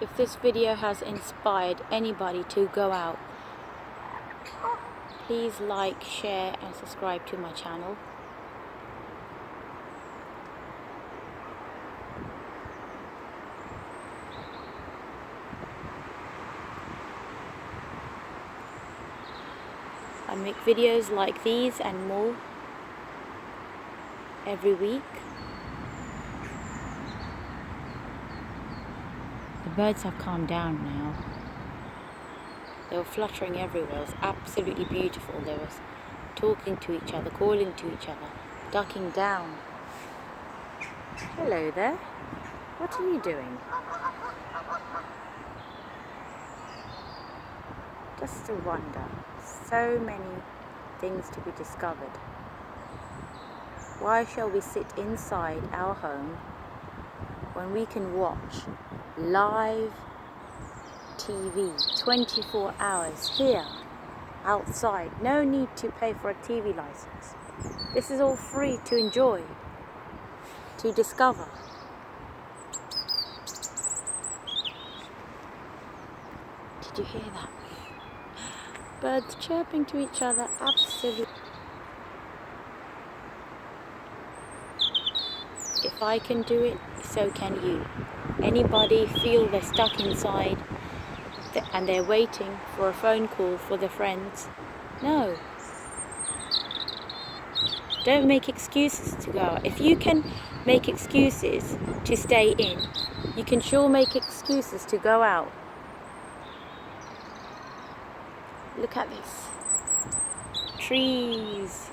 if this video has inspired anybody to go out, please like, share and subscribe to my channel. I make videos like these and more every week. The birds have calmed down now. They were fluttering everywhere. It was absolutely beautiful. They were talking to each other, calling to each other, ducking down. Hello there. What are you doing? Just a wonder. So many things to be discovered. Why shall we sit inside our home when we can watch live TV 24 hours here outside? No need to pay for a TV license. This is all free to enjoy, to discover. Did you hear that? Birds chirping to each other, absolutely. If I can do it, so can you. Anybody feel they're stuck inside and they're waiting for a phone call for their friends? No. Don't make excuses to go out. If you can make excuses to stay in, you can sure make excuses to go out. Look at this. Trees.